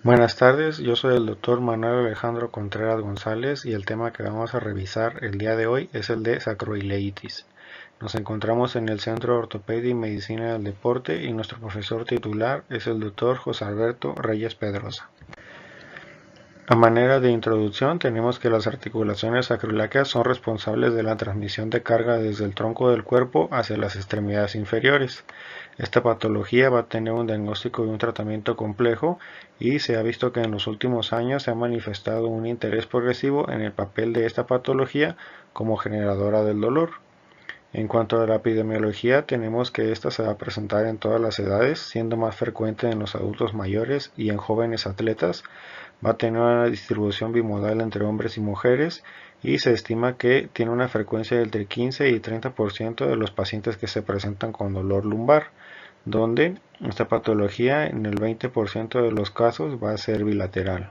Buenas tardes, yo soy el doctor Manuel Alejandro Contreras González y el tema que vamos a revisar el día de hoy es el de sacroileitis. Nos encontramos en el Centro de Ortopedia y Medicina del Deporte y nuestro profesor titular es el doctor José Alberto Reyes Pedrosa. A manera de introducción tenemos que las articulaciones sacroiliacas son responsables de la transmisión de carga desde el tronco del cuerpo hacia las extremidades inferiores. Esta patología va a tener un diagnóstico y un tratamiento complejo y se ha visto que en los últimos años se ha manifestado un interés progresivo en el papel de esta patología como generadora del dolor. En cuanto a la epidemiología, tenemos que esta se va a presentar en todas las edades, siendo más frecuente en los adultos mayores y en jóvenes atletas. Va a tener una distribución bimodal entre hombres y mujeres y se estima que tiene una frecuencia de entre 15 y 30% de los pacientes que se presentan con dolor lumbar, donde esta patología en el 20% de los casos va a ser bilateral.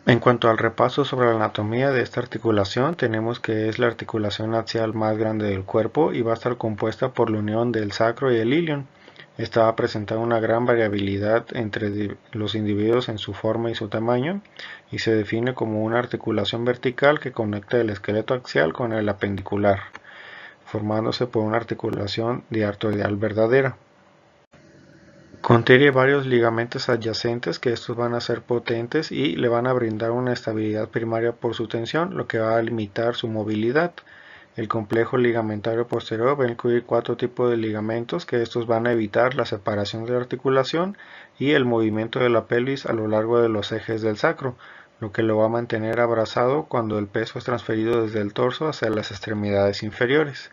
En cuanto al repaso sobre la anatomía de esta articulación, tenemos que es la articulación axial más grande del cuerpo y va a estar compuesta por la unión del sacro y el ilion. Esta va a presentar una gran variabilidad entre los individuos en su forma y su tamaño y se define como una articulación vertical que conecta el esqueleto axial con el apendicular, formándose por una articulación diartroidal verdadera. Contiene varios ligamentos adyacentes que estos van a ser potentes y le van a brindar una estabilidad primaria por su tensión, lo que va a limitar su movilidad. El complejo ligamentario posterior va a incluir 4 tipos de ligamentos que estos van a evitar la separación de la articulación y el movimiento de la pelvis a lo largo de los ejes del sacro, lo que lo va a mantener abrazado cuando el peso es transferido desde el torso hacia las extremidades inferiores.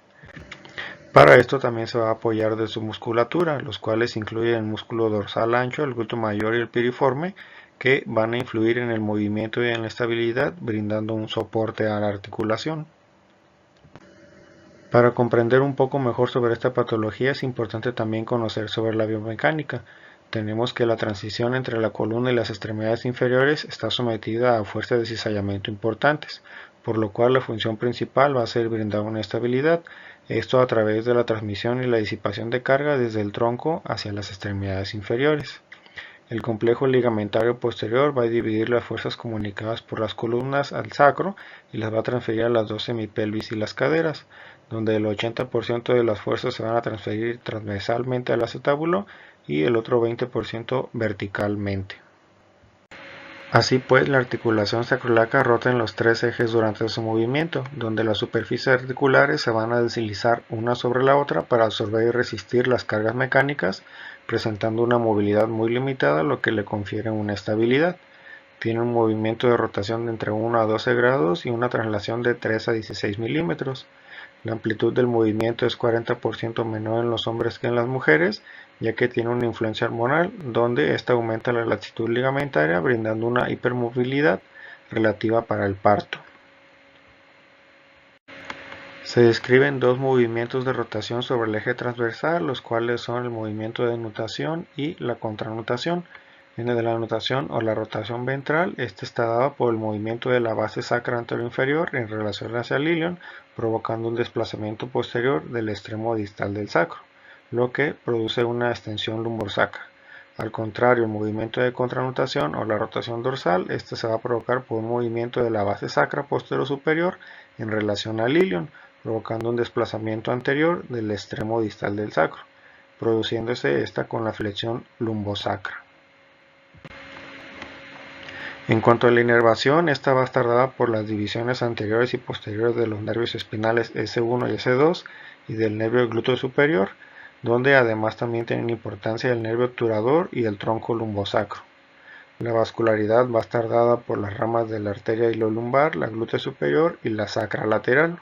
Para esto también se va a apoyar de su musculatura, los cuales incluyen el músculo dorsal ancho, el glúteo mayor y el piriforme, que van a influir en el movimiento y en la estabilidad, brindando un soporte a la articulación. Para comprender un poco mejor sobre esta patología es importante también conocer sobre la biomecánica. Tenemos que la transición entre la columna y las extremidades inferiores está sometida a fuerzas de cizallamiento importantes, por lo cual la función principal va a ser brindar una estabilidad, esto a través de la transmisión y la disipación de carga desde el tronco hacia las extremidades inferiores. El complejo ligamentario posterior va a dividir las fuerzas comunicadas por las columnas al sacro y las va a transferir a las dos semipelvis y las caderas, donde el 80% de las fuerzas se van a transferir transversalmente al acetábulo y el otro 20% verticalmente. Así pues, la articulación sacroiliaca rota en los 3 ejes durante su movimiento, donde las superficies articulares se van a deslizar una sobre la otra para absorber y resistir las cargas mecánicas, presentando una movilidad muy limitada, lo que le confiere una estabilidad. Tiene un movimiento de rotación de entre 1 a 12 grados y una traslación de 3 a 16 milímetros. La amplitud del movimiento es 40% menor en los hombres que en las mujeres, ya que tiene una influencia hormonal, donde esta aumenta la latitud ligamentaria, brindando una hipermovilidad relativa para el parto. Se describen dos movimientos de rotación sobre el eje transversal, los cuales son el movimiento de nutación y la contranutación. En el de la nutación o la rotación ventral, este está dado por el movimiento de la base sacra anterior-inferior en relación hacia el ilion, provocando un desplazamiento posterior del extremo distal del sacro, lo que produce una extensión lumbosacra. Al contrario, el movimiento de contranutación o la rotación dorsal, este se va a provocar por un movimiento de la base sacra posterior-superior en relación al ilion, provocando un desplazamiento anterior del extremo distal del sacro, produciéndose esta con la flexión lumbosacra. En cuanto a la inervación, esta va a estar dada por las divisiones anteriores y posteriores de los nervios espinales S1 y S2 y del nervio glúteo superior, donde además también tienen importancia el nervio obturador y el tronco lumbosacro. La vascularidad va a estar dada por las ramas de la arteria ilolumbar, la glútea superior y la sacra lateral.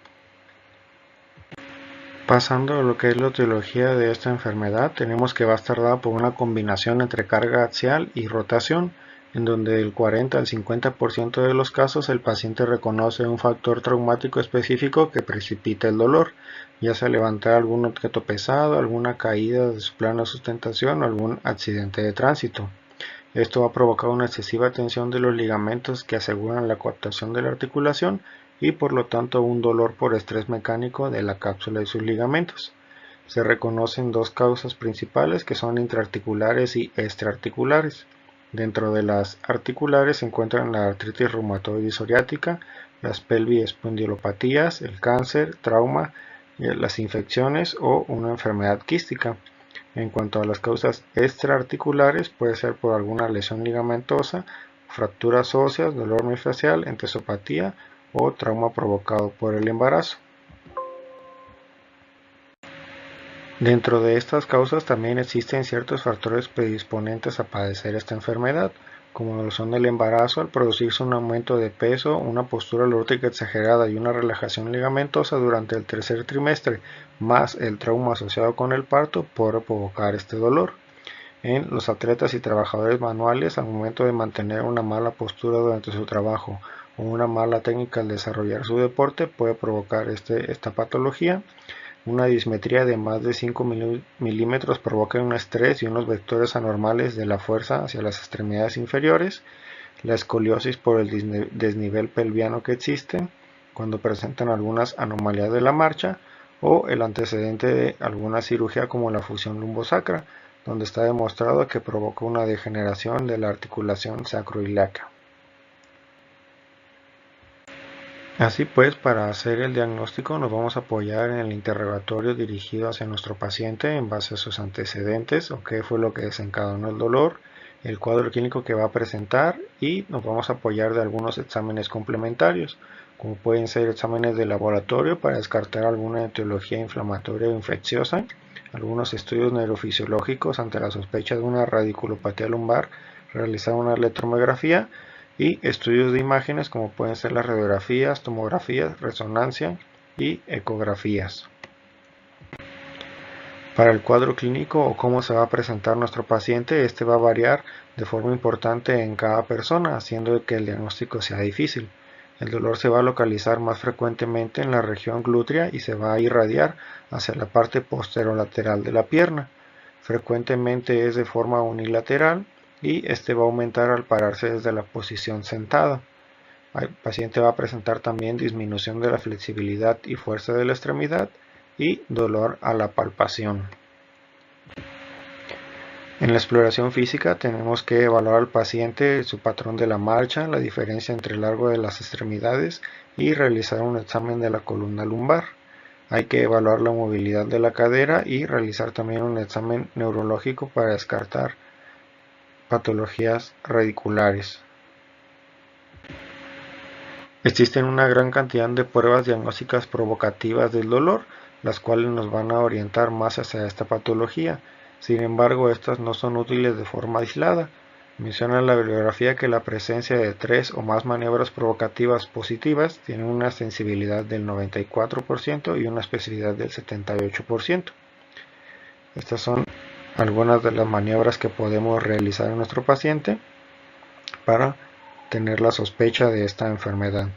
Pasando a lo que es la etiología de esta enfermedad, tenemos que va a estar dada por una combinación entre carga axial y rotación, en donde del 40 al 50% de los casos el paciente reconoce un factor traumático específico que precipita el dolor, ya sea levantar algún objeto pesado, alguna caída de su plano de sustentación o algún accidente de tránsito. Esto va a provocar una excesiva tensión de los ligamentos que aseguran la coaptación de la articulación y por lo tanto un dolor por estrés mecánico de la cápsula y sus ligamentos. Se reconocen dos causas principales que son intraarticulares y extraarticulares. Dentro de las articulares se encuentran la artritis reumatoide psoriática, las pelviespondilopatías, el cáncer, trauma, las infecciones o una enfermedad quística. En cuanto a las causas extraarticulares, puede ser por alguna lesión ligamentosa, fracturas óseas, dolor miofascial, entesopatía o trauma provocado por el embarazo. Dentro de estas causas también existen ciertos factores predisponentes a padecer esta enfermedad, como lo son el embarazo al producirse un aumento de peso, una postura lórtica exagerada y una relajación ligamentosa durante el tercer trimestre, más el trauma asociado con el parto, puede provocar este dolor. En los atletas y trabajadores manuales, al momento de mantener una mala postura durante su trabajo o una mala técnica al desarrollar su deporte, puede provocar esta patología. Una dismetría de más de 5 milímetros provoca un estrés y unos vectores anormales de la fuerza hacia las extremidades inferiores. La escoliosis por el desnivel pelviano que existe cuando presentan algunas anomalías de la marcha, o el antecedente de alguna cirugía como la fusión lumbosacra, donde está demostrado que provoca una degeneración de la articulación sacroiliaca. Así pues, para hacer el diagnóstico nos vamos a apoyar en el interrogatorio dirigido hacia nuestro paciente en base a sus antecedentes o qué fue lo que desencadenó el dolor, el cuadro clínico que va a presentar, y nos vamos a apoyar de algunos exámenes complementarios, como pueden ser exámenes de laboratorio para descartar alguna etiología inflamatoria o infecciosa, algunos estudios neurofisiológicos ante la sospecha de una radiculopatía lumbar, realizar una electromiografía, y estudios de imágenes como pueden ser las radiografías, tomografías, resonancia y ecografías. Para el cuadro clínico o cómo se va a presentar nuestro paciente, este va a variar de forma importante en cada persona, haciendo que el diagnóstico sea difícil. El dolor se va a localizar más frecuentemente en la región glútea y se va a irradiar hacia la parte posterolateral de la pierna. Frecuentemente es de forma unilateral y este va a aumentar al pararse desde la posición sentada. El paciente va a presentar también disminución de la flexibilidad y fuerza de la extremidad y dolor a la palpación. En la exploración física tenemos que evaluar al paciente su patrón de la marcha, la diferencia entre el largo de las extremidades y realizar un examen de la columna lumbar. Hay que evaluar la movilidad de la cadera y realizar también un examen neurológico para descartar patologías radiculares. Existen una gran cantidad de pruebas diagnósticas provocativas del dolor, las cuales nos van a orientar más hacia esta patología. Sin embargo, estas no son útiles de forma aislada. Menciona la bibliografía que la presencia de 3 o más maniobras provocativas positivas tiene una sensibilidad del 94% y una especificidad del 78%. Estas son algunas de las maniobras que podemos realizar en nuestro paciente para tener la sospecha de esta enfermedad.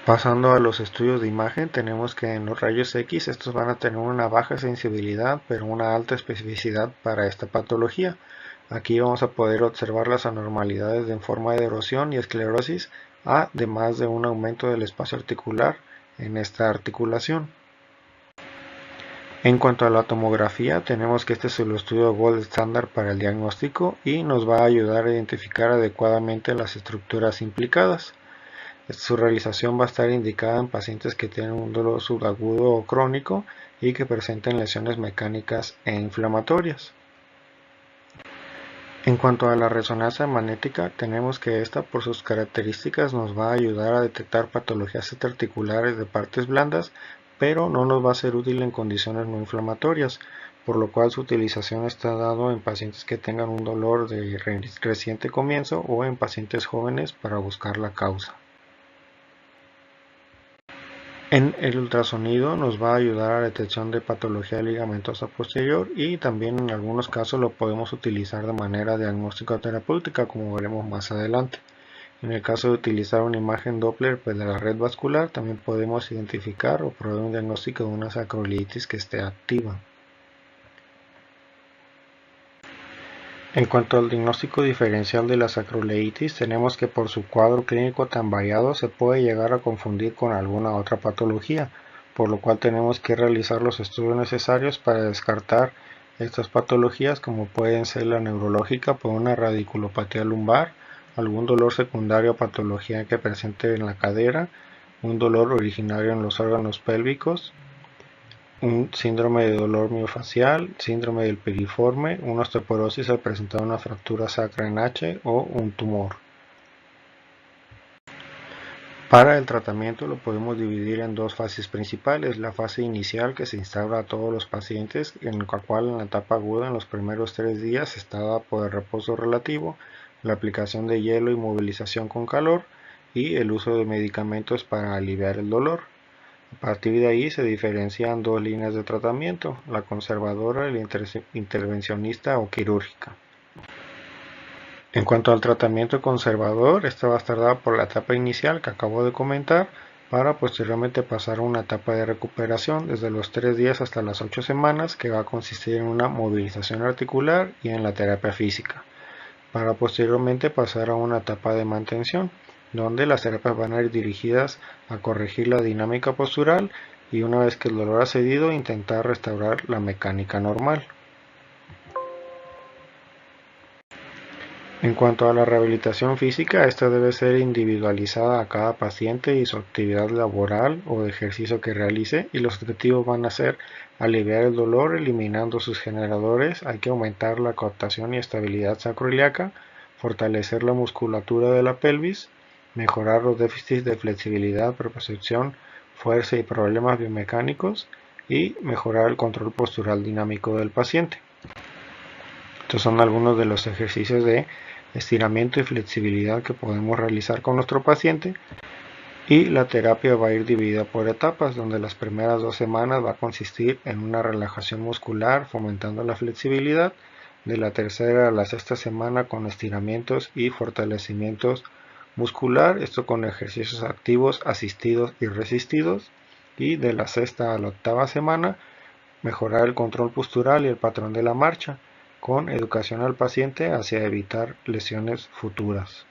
Pasando a los estudios de imagen, tenemos que en los rayos X estos van a tener una baja sensibilidad pero una alta especificidad para esta patología. Aquí vamos a poder observar las anormalidades en forma de erosión y esclerosis, además de un aumento del espacio articular en esta articulación. En cuanto a la tomografía, tenemos que este es el estudio gold estándar para el diagnóstico y nos va a ayudar a identificar adecuadamente las estructuras implicadas. Su realización va a estar indicada en pacientes que tienen un dolor subagudo o crónico y que presenten lesiones mecánicas e inflamatorias. En cuanto a la resonancia magnética, tenemos que esta por sus características nos va a ayudar a detectar patologías extraarticulares de partes blandas, pero no nos va a ser útil en condiciones no inflamatorias, por lo cual su utilización está dado en pacientes que tengan un dolor de reciente comienzo o en pacientes jóvenes para buscar la causa. En el ultrasonido nos va a ayudar a la detección de patología ligamentosa posterior y también en algunos casos lo podemos utilizar de manera diagnóstica terapéutica, como veremos más adelante. En el caso de utilizar una imagen Doppler de la red vascular, también podemos identificar o proveer un diagnóstico de una sacroiliitis que esté activa. En cuanto al diagnóstico diferencial de la sacroileitis, tenemos que por su cuadro clínico tan variado se puede llegar a confundir con alguna otra patología, por lo cual tenemos que realizar los estudios necesarios para descartar Estas patologías, como pueden ser la neurológica por una radiculopatía lumbar, algún dolor secundario o patología que presente en la cadera, un dolor originario en los órganos pélvicos, un síndrome de dolor miofacial, síndrome del piriforme, una osteoporosis al presentar una fractura sacra en H o un tumor. Para el tratamiento lo podemos dividir en dos fases principales: la fase inicial, que se instaura a todos los pacientes, en la cual en la etapa aguda en los primeros 3 días está dada por el reposo relativo, la aplicación de hielo y movilización con calor y el uso de medicamentos para aliviar el dolor. A partir de ahí se diferencian dos líneas de tratamiento: la conservadora y la intervencionista o quirúrgica. En cuanto al tratamiento conservador, esta va a estar dada por la etapa inicial que acabo de comentar, para posteriormente pasar a una etapa de recuperación desde los 3 días hasta las 8 semanas, que va a consistir en una movilización articular y en la terapia física, para posteriormente pasar a una etapa de mantención, donde las terapias van a ir dirigidas a corregir la dinámica postural y, una vez que el dolor ha cedido, intentar restaurar la mecánica normal. En cuanto a la rehabilitación física, esta debe ser individualizada a cada paciente y su actividad laboral o de ejercicio que realice, y los objetivos van a ser aliviar el dolor eliminando sus generadores. Hay que aumentar la coaptación y estabilidad sacroiliaca, fortalecer la musculatura de la pelvis, mejorar los déficits de flexibilidad, propiocepción, fuerza y problemas biomecánicos, y mejorar el control postural dinámico del paciente. Estos son algunos de los ejercicios de estiramiento y flexibilidad que podemos realizar con nuestro paciente, y la terapia va a ir dividida por etapas, donde las primeras 2 semanas va a consistir en una relajación muscular fomentando la flexibilidad, de la tercera a la sexta semana con estiramientos y fortalecimientos muscular, esto con ejercicios activos, asistidos y resistidos, y de la sexta a la octava semana mejorar el control postural y el patrón de la marcha, con educación al paciente hacia evitar lesiones futuras.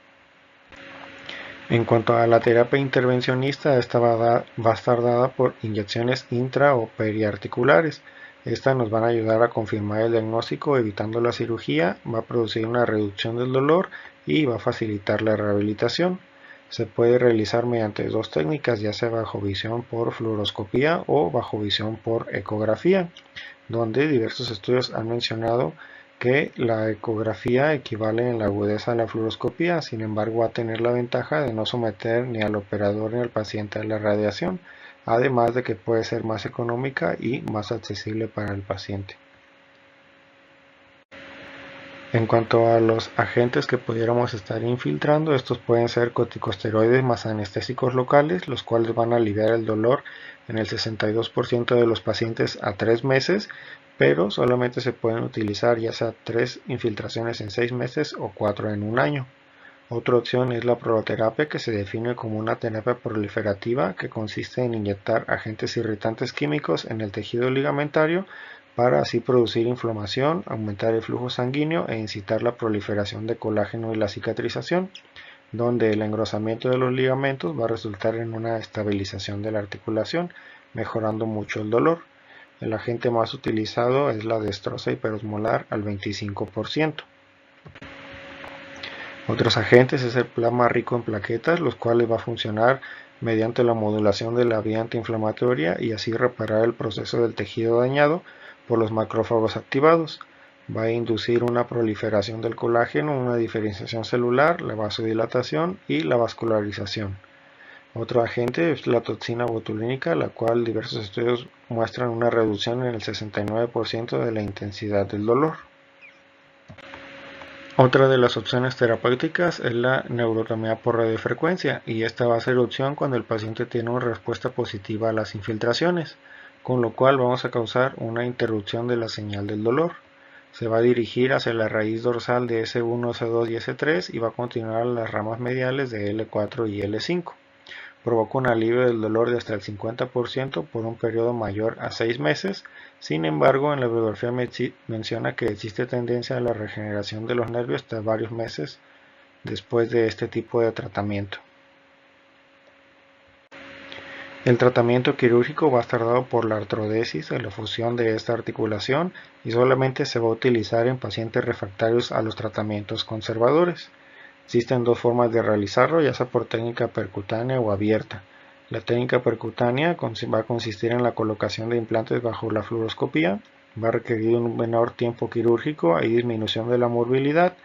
En cuanto a la terapia intervencionista, esta va a estar dada por inyecciones intra o periarticulares. Estas nos van a ayudar a confirmar el diagnóstico evitando la cirugía, va a producir una reducción del dolor y va a facilitar la rehabilitación. Se puede realizar mediante dos técnicas, ya sea bajo visión por fluoroscopía o bajo visión por ecografía, donde diversos estudios han mencionado que la ecografía equivale en la agudeza a la fluoroscopía. Sin embargo, va a tener la ventaja de no someter ni al operador ni al paciente a la radiación, además de que puede ser más económica y más accesible para el paciente. En cuanto a los agentes que pudiéramos estar infiltrando, estos pueden ser corticosteroides más anestésicos locales, los cuales van a aliviar el dolor en el 62% de los pacientes a 3 meses, pero solamente se pueden utilizar ya sea 3 infiltraciones en 6 meses o 4 en un año. Otra opción es la proloterapia, que se define como una terapia proliferativa que consiste en inyectar agentes irritantes químicos en el tejido ligamentario para así producir inflamación, aumentar el flujo sanguíneo e incitar la proliferación de colágeno y la cicatrización, donde el engrosamiento de los ligamentos va a resultar en una estabilización de la articulación, mejorando mucho el dolor. El agente más utilizado es la destroza hiperosmolar al 25%. Otros agentes es el plasma rico en plaquetas, los cuales va a funcionar mediante la modulación de la vía antiinflamatoria y así reparar el proceso del tejido dañado por los macrófagos activados. Va a inducir una proliferación del colágeno, una diferenciación celular, la vasodilatación y la vascularización. Otro agente es la toxina botulínica, la cual diversos estudios muestran una reducción en el 69% de la intensidad del dolor. Otra de las opciones terapéuticas es la neurotomía por radiofrecuencia, y esta va a ser opción cuando el paciente tiene una respuesta positiva a las infiltraciones, con lo cual vamos a causar una interrupción de la señal del dolor. Se va a dirigir hacia la raíz dorsal de S1, S2 y S3 y va a continuar a las ramas mediales de L4 y L5. Provoca un alivio del dolor de hasta el 50% por un periodo mayor a 6 meses. Sin embargo, en la bibliografía menciona que existe tendencia a la regeneración de los nervios hasta varios meses después de este tipo de tratamiento. El tratamiento quirúrgico va a estar dado por la artrodesis o la fusión de esta articulación y solamente se va a utilizar en pacientes refractarios a los tratamientos conservadores. Existen dos formas de realizarlo, ya sea por técnica percutánea o abierta. La técnica percutánea va a consistir en la colocación de implantes bajo la fluoroscopía, va a requerir un menor tiempo quirúrgico, hay disminución de la morbilidad,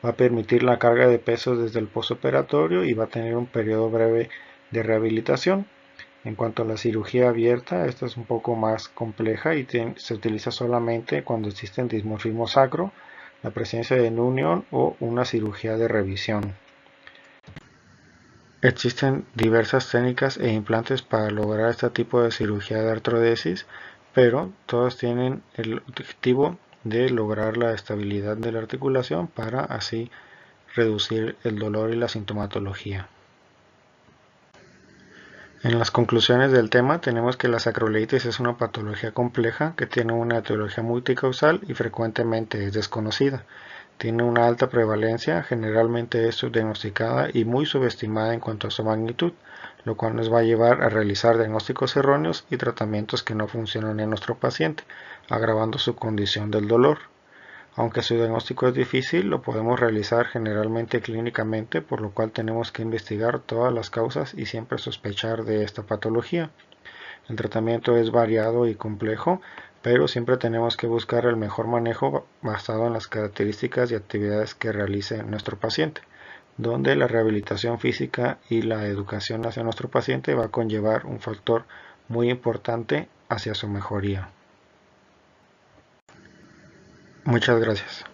va a permitir la carga de pesos desde el postoperatorio y va a tener un periodo breve de rehabilitación. En cuanto a la cirugía abierta, esta es un poco más compleja y se utiliza solamente cuando existe dismorfismo sacro, la presencia de unión o una cirugía de revisión. Existen diversas técnicas e implantes para lograr este tipo de cirugía de artrodesis, pero todas tienen el objetivo de lograr la estabilidad de la articulación para así reducir el dolor y la sintomatología. En las conclusiones del tema tenemos que la sacroileitis es una patología compleja que tiene una etiología multicausal y frecuentemente es desconocida. Tiene una alta prevalencia, generalmente es subdiagnosticada y muy subestimada en cuanto a su magnitud, lo cual nos va a llevar a realizar diagnósticos erróneos y tratamientos que no funcionan en nuestro paciente, agravando su condición del dolor. Aunque su diagnóstico es difícil, lo podemos realizar generalmente clínicamente, por lo cual tenemos que investigar todas las causas y siempre sospechar de esta patología. El tratamiento es variado y complejo, pero siempre tenemos que buscar el mejor manejo basado en las características y actividades que realice nuestro paciente, donde la rehabilitación física y la educación hacia nuestro paciente va a conllevar un factor muy importante hacia su mejoría. Muchas gracias.